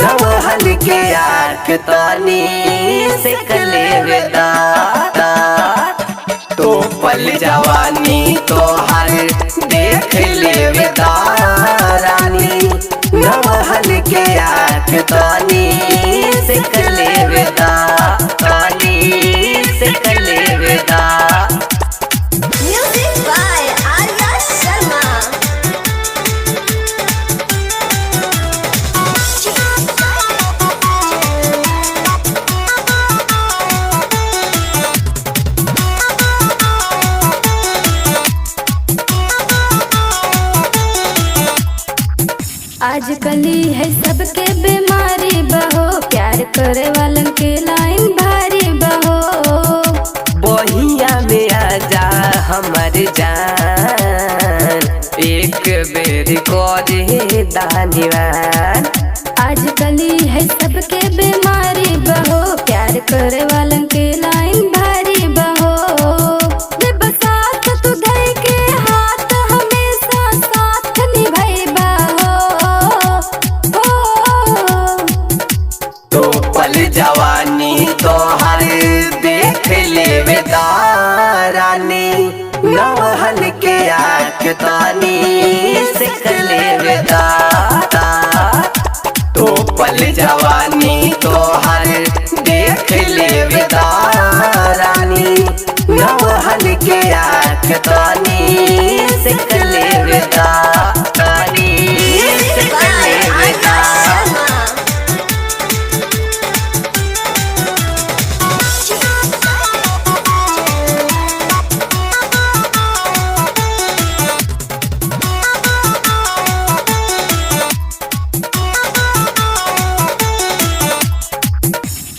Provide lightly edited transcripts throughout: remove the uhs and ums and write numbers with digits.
नवहन के आँख तानी से कले वेदा तो पल जवानी तो हर देख ले वेदा रानी नवहन के आँख तानी से कले वेदा तानी से कले वेदा। Music by Arya Sharma. आजकल है सबके बीमारी बहो, प्यार करे वालन के लाइन भारी बहो। बहिया में आजा हमर जान एक बेर करे दानिवान। आजकल है सबके बीमारी बहो, प्यार करे वालन के लाइन भारी बहो। दे बसात तू धई के हाथ हमेशा साथ निभाइबा हो। तो पल जवानी तो हर देख ले वेदा रानी नवहन के आँख तानी से कले वेदा तो पल जवानी तो हर देख ले वेदा रानी नवहन के आँख तानी से कले वेदा तानी से Music by कले Arya वेदा। Sharma.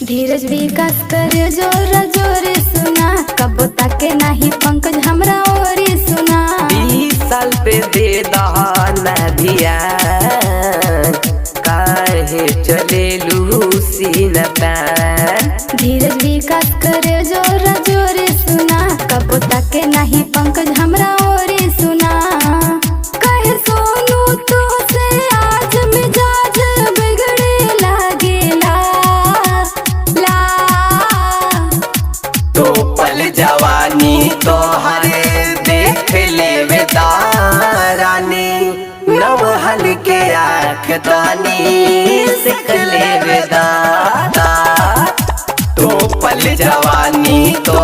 धीरज विकास करे जोर जोरे सुना, कबो ताके नाही पंकज हमरा ओरी सुना। 20 साल पे दे दहाना ध्यान काहे चले लूसी न पैन। धीरज विकास करे जोर जोरे सुना, कबो ताके नाही पंकज हमरा ओरी सुना। कहे सोनू तो से आज मिजाज बिगड़े लागेला ला। तो पल जवानी तो हर देख ले वेदा रानी नवहन के आँख तानी से कले वेदा तो पल जवानी तो